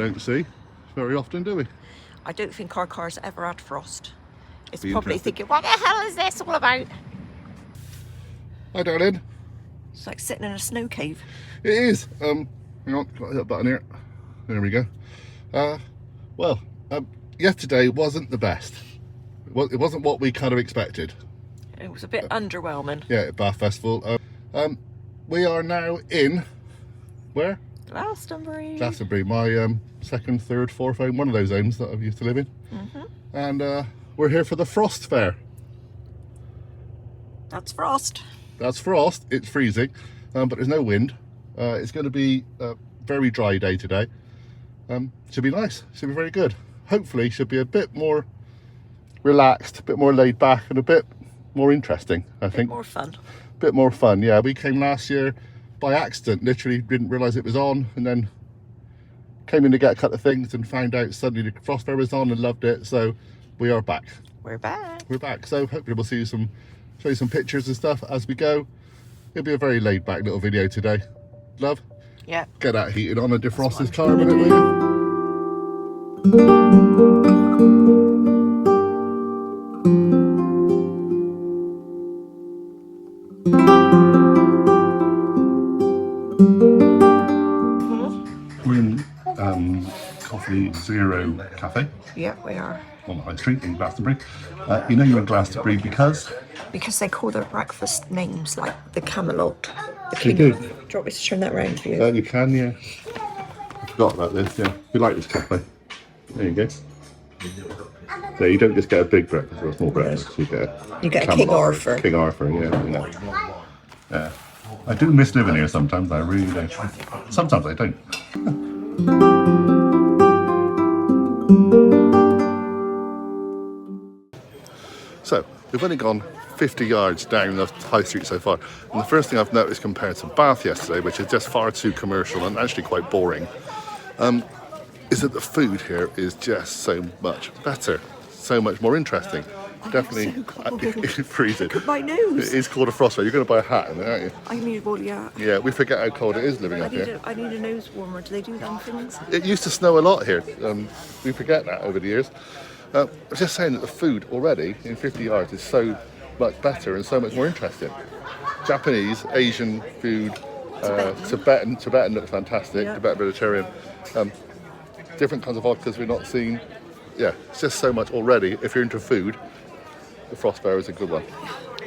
don't see very often, do we? I don't think our car's ever had frost. It's Be probably interesting. thinking, what the hell is this all about? Hi, darling. It's like sitting in a snow cave. It is. Hang on, got a little button here. There we go. Yesterday wasn't the best. It wasn't what we kind of expected. It was a bit underwhelming. Yeah, at Bath Festival. We are now in where? Glastonbury. Glastonbury, my second, third, fourth home, one of those homes that I used to live in. And we're here for the Frost Fair. That's frost. That's frost. It's freezing, but there's no wind. It's going to be a very dry day today. Should be nice. Should be very good. Hopefully, should be a bit more relaxed, a bit more laid back, and a bit more interesting. I think. More fun. Bit more fun. Yeah, we came last year by accident. Literally didn't realise it was on, and then came in to get a couple of things and found out suddenly the Frost Fair was on and loved it. So we are back. We're back. We're back. So hopefully we'll see some. Show you some pictures and stuff as we go. It'll be a very laid back little video today. Love? Yeah. Get that heated on and defrost this car a minute, will you? We're in Coffee Zero Cafe. Yeah, we are. On the High Street in Glastonbury. You know you're in Glastonbury because they call their breakfast names like the Camelot. They do. Do you want me to turn that round for you? you can, yeah. I forgot about this, yeah. We like this cafe. There you go. So you don't just get a big breakfast or a small breakfast, you get a King Arthur. King Arthur, yeah. Yeah. I do miss living here sometimes, I really do. Sometimes I don't. So, we've only gone 50 yards down the high street so far, and the first thing I've noticed compared to Bath yesterday, which is just far too commercial and actually quite boring, is that the food here is just so much better, so much more interesting. Definitely, so cold. It's freezing. Look at my nose. It is called a frost fair. You're going to buy a hat in there, aren't you? I need one, yeah. Yeah, we forget how cold it is living up here. I need a nose warmer. Do they do them things? It used to snow a lot here. We forget that over the years. I'm just saying that the food already in 50 yards is so much better and so much more interesting. Japanese, Asian food, Tibetan looks fantastic, Yeah. Tibetan vegetarian, different kinds of vodkas we've not seen. Yeah, it's just so much already. If you're into food, the Frost Fair is a good one.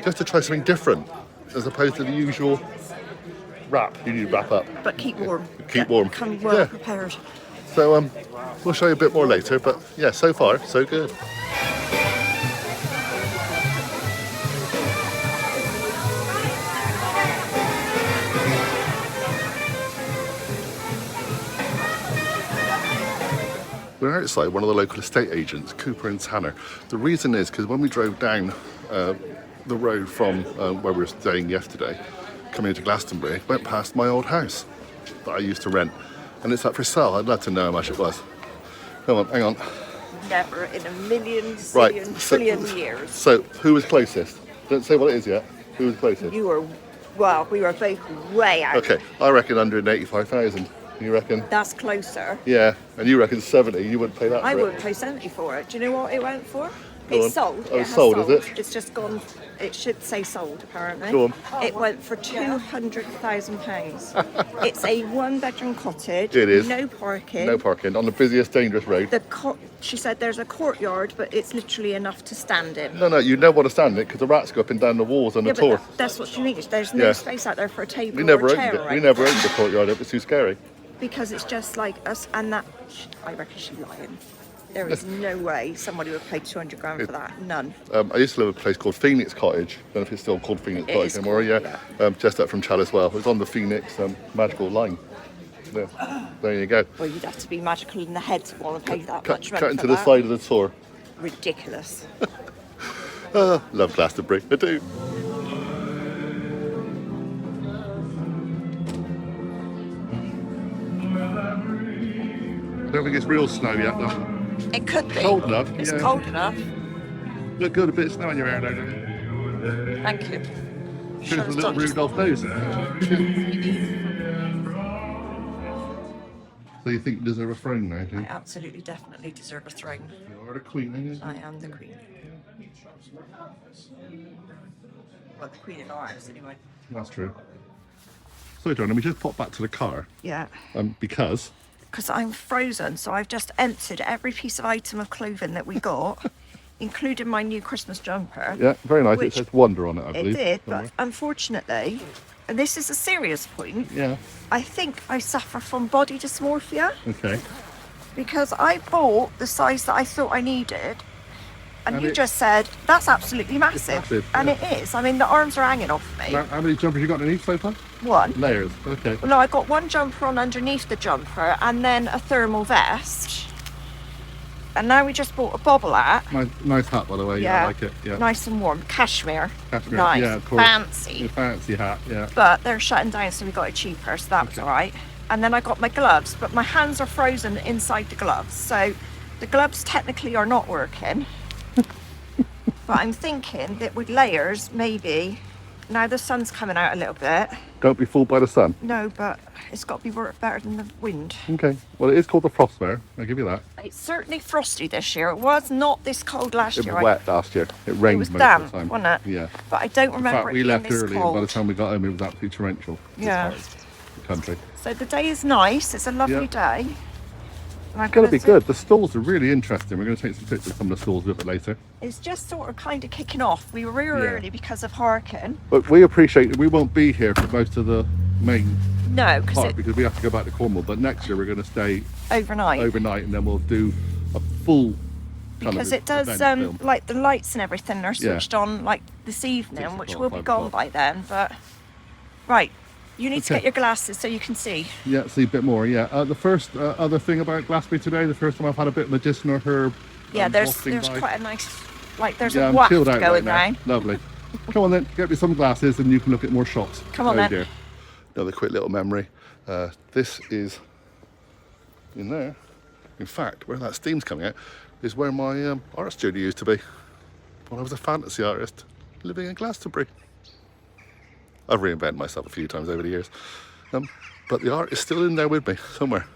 Just to try something different, as opposed to the usual wrap. You need to wrap up. But keep warm. Keep warm. Come well prepared. So we'll show you a bit more later, but yeah, so far, so good. We're outside one of the local estate agents, Cooper and Tanner. The reason is because when we drove down the road from where we were staying yesterday, coming into Glastonbury, went past my old house that I used to rent, and it's up for sale. I'd love to know how much it was. Come on, hang on. Never in a million, zillion, trillion years. So, who was closest? Don't say what it is yet. Who was closest? We were both way out. Okay, I reckon 185,000. You reckon? That's closer. Yeah, and you reckon 70. You wouldn't pay that for I it. wouldn't pay 70 for it. Do you know what it went for? Go on. It's sold. Oh, It it's has sold, is it? It's just gone. It should say sold, apparently. Go on. It went for £200,000. It's a one-bedroom cottage. It is. No parking. No parking on the busiest, dangerous road. She said there's a courtyard, but it's literally enough to stand in. No, you never want to stand in it because the rats go up and down the walls on the tour. But that's what she needs. There's no space out there for a table We never or a opened chair. it. or We anything. never opened the courtyard. It was too scary. Because it's just like us, and that I reckon she's lying. There is no way somebody would pay 200 grand for that. None. I used to live in a place called Phoenix Cottage. I don't know if it's still called Phoenix Cottage is anymore. called, Yeah. Just up from Chadwell. It was on the Phoenix magical line. There you go. Well, you'd have to be magical in the head to want to pay that much money Cut into for the that. side of the tour. Ridiculous. Love Glastonbury. I do. I don't think it's real snow yet, though. It could be. Cold enough. It's yeah. cold enough. Look good, a bit of snow in your hair, don't you? Thank you. Shows a little Rudolph nose. So you think you deserve a throne now, do I you? absolutely, definitely deserve a throne. You are the queen, ain't you? I am the queen. Well, the queen in our house, anyway. That's true. So, John, let me just pop back to the car. Yeah. Because I'm frozen, so I've just emptied every piece of item of clothing that we got, including my new Christmas jumper. yeah, very nice. Which It says Wonder on it, I It believe. did, somewhere. but unfortunately, and this is a serious point, Yeah. I think I suffer from body dysmorphia Okay. because I bought the size that I thought I needed. And you it- just said, that's absolutely massive. massive, And yeah. it is. I mean, the arms are hanging off me. Now, how many jumpers you got underneath so far? One. Layers. Okay. Well, no, I got one jumper on underneath the jumper and then a thermal vest. And now we just bought a bobble hat. Nice hat, by the way. Yeah, I like it. Yeah. Nice and warm. Cashmere. Cashmere, Nice. yeah, of course. Fancy. Your fancy hat. Yeah. But they're shutting down, so we got it cheaper, so that was all right. And then I got my gloves, but my hands are frozen inside the gloves. So the gloves technically are not working. But I'm thinking that with layers, maybe, now the sun's coming out a little bit. Don't be fooled by the sun. No, but it's got to be better than the wind. Okay. Well, it is called the Frostmare. I'll give you that. It's certainly frosty this year. It was not this cold last It year. was wet last year. It rained It was most damp, of the time. wasn't it? Yeah. But I don't In remember fact, it we being left this early, and by the cold. time we got home, it was absolutely torrential. Yeah. This part of the country. So the day is nice. It's a lovely day. And I'm It's going to gonna be good. The stalls are really interesting. We're going to take some pictures of some of the stalls a little bit later. It's just sort of kind of kicking off. We were Yeah. early because of Harkin. But we appreciate that we won't be here for most of the main No, because part it because we have to go back to Cornwall. But next year we're going to stay overnight. overnight and then we'll do a full kind Because of it does, event film. like the lights and everything are Yeah. switched on like this evening, 6 which o'clock, will be 5 gone o'clock. by then. But right, you need to Okay. get your glasses so you can see. Yeah, see a bit more. Yeah. The first other thing about Glastonbury today, the first time I've had a bit of medicinal herb. Yeah, there's wafting by. quite a nice, like there's Yeah, a I'm waft chilled out going right round. now. Lovely. Come on then, get me some glasses and you can look at more shots. Come on Oh then. dear. Another quick little memory. This is in there. In fact, where that steam's coming out is where my art studio used to be when I was a fantasy artist living in Glastonbury. I've reinvented myself a few times over the years. But the art is still in there with me somewhere.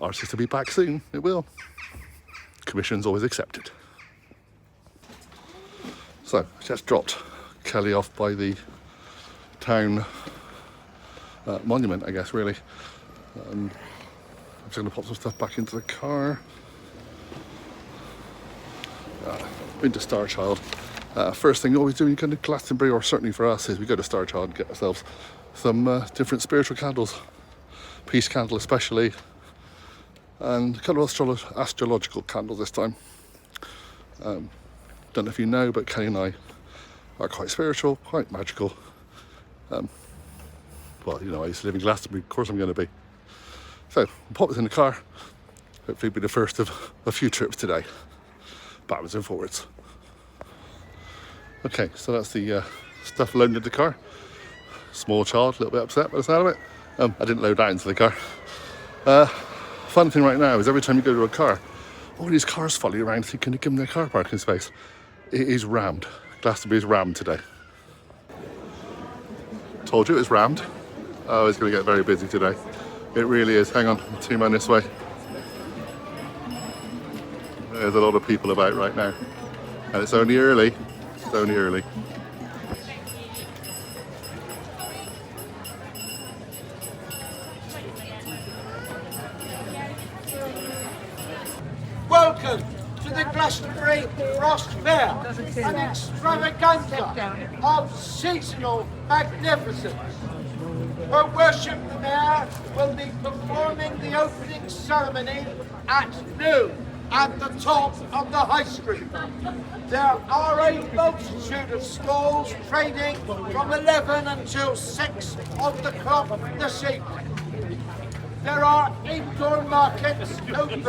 Artist to be back soon, it will. Commission's always accepted. So, just dropped Kelly off by the town monument, I guess, really. I'm just going to pop some stuff back into the car. Been to Star Child. First thing you always do when you come to Glastonbury, or certainly for us, is we go to Star Child and get ourselves some different spiritual candles. Peace candle especially, and a couple of astrological candles this time. Don't know if you know, but Kelly and I are quite spiritual, quite magical. Well, you know, I used to live in Glastonbury, of course I'm going to be. So, we'll pop this in the car. Hopefully it'll be the first of a few trips today. Backwards and forwards. Okay, so that's the stuff loaded into the car. Small child, a little bit upset by the sound of it. I didn't load that into the car. Fun thing right now is every time you go to a car, all these cars follow you around thinking to give them their car parking space. It is rammed. Glastonbury is rammed today. Told you it was rammed. Oh, it's going to get very busy today. It really is. Hang on, 2 man this way. There's a lot of people about right now. And it's only early. It's only early. Welcome to the Glastonbury Frost Fair, an extravaganza of seasonal magnificence. Her Worship the Mayor will be performing the opening ceremony at noon at the top of the High Street. There are a multitude of stalls trading from 11 until 6 of the clock this evening. There are indoor markets open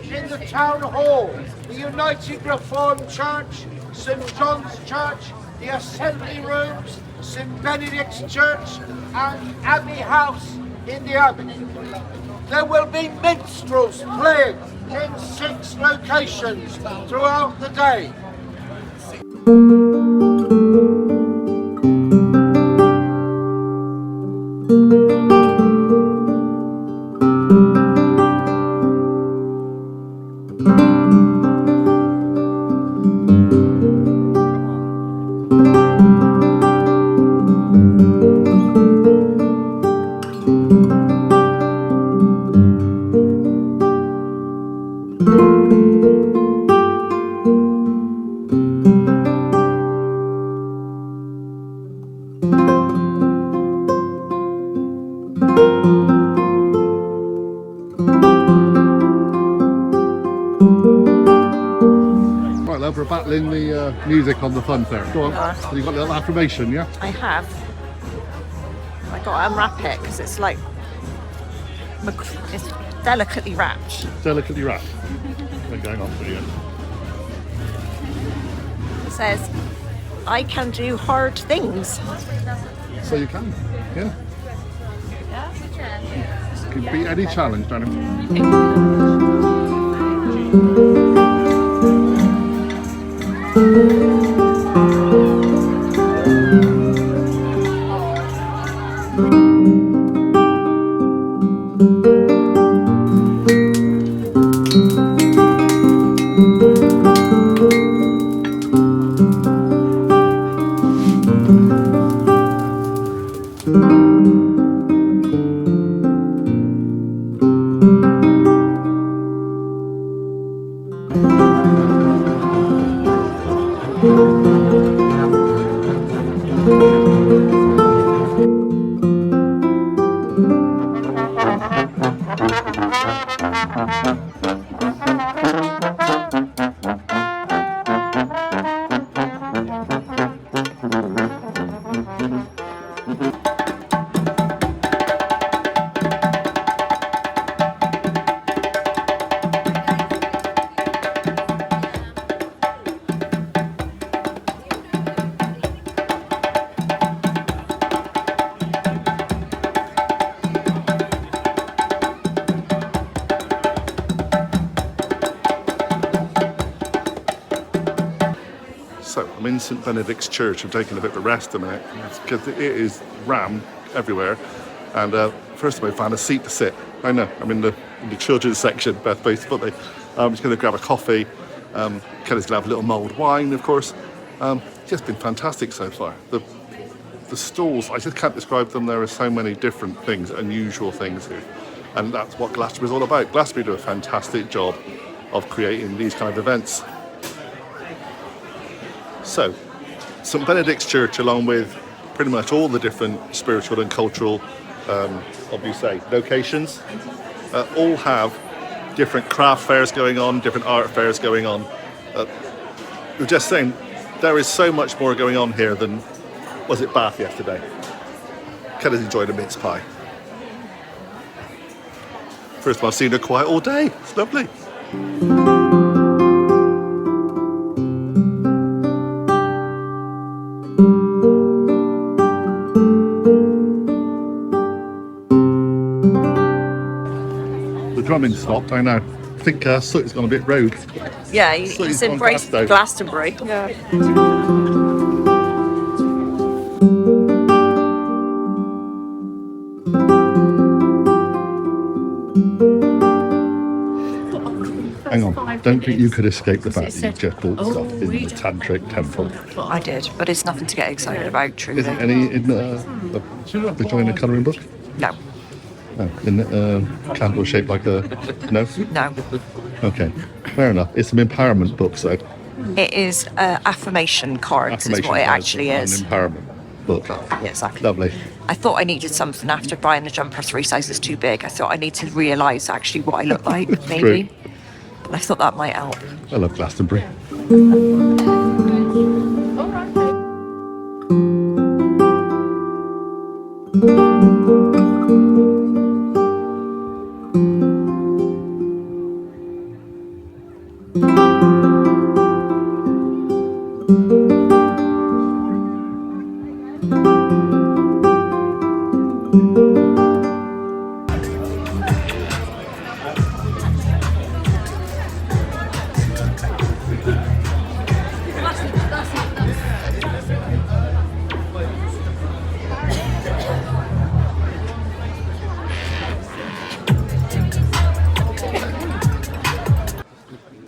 in the Town Hall, the United Reformed Church, St John's Church, the Assembly Rooms, St Benedict's Church and Abbey House in the Abbey. There will be minstrels playing in 6 locations throughout the day. for battling the music on the fun fair. Go on. So you got a little affirmation, yeah? I have. I got to unwrap it because it's like it's delicately wrapped. Delicately wrapped. They're going on for you. It says, "I can do hard things." So you can, yeah. Can beat any challenge, Danny. So I'm in St Benedict's Church. I'm taking a bit of a rest a minute because it is rammed everywhere. And first of all, I found a seat to sit. I know, I'm in the children's section, Beth based fully. I'm just going to grab a coffee. Kelly's going to have a little mulled wine, of course. It's just been fantastic so far. The stalls, I just can't describe them. There are so many different things, unusual things here. And that's what Glastonbury is all about. Glastonbury do a fantastic job of creating these kind of events. So, St Benedict's Church, along with pretty much all the different spiritual and cultural, locations, all have different craft fairs going on, different art fairs going on. We're just saying, there is so much more going on here than, was it Bath yesterday? Kelly's enjoyed a mince pie. First time I've seen her quiet all day. It's lovely. The drumming stopped, I know. I think Soot's gone a bit rogue. Yeah, he's embraced Glastonbury. Yeah. Hang on, don't think you could escape the fact that you just bought stuff in the Tantric temple. I did, but it's nothing to get excited about, truly. Isn't any in the colouring book? No. No. In candle shaped like a... No? No. Okay, fair enough. It's some empowerment books, though. It is affirmation cards, is what it actually is. An empowerment book. Yeah, exactly. Lovely. I thought I needed something after buying the jumper 3 sizes too big. I thought I need to realise actually what I look like, maybe. True. But I thought that might help. I love Glastonbury.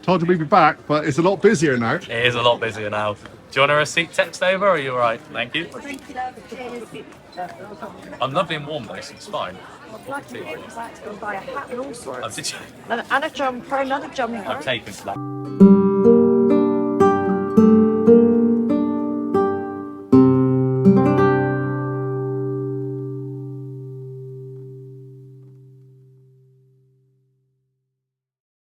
Told you we'd be back, but it's a lot busier now. It is a lot busier now. Do you want a receipt text over, or are you all right? Thank you. I'm lovely and warm though, so it's fine. Buy a hat and all sorts. Did you? And a jumper, another jumper. I've taken that.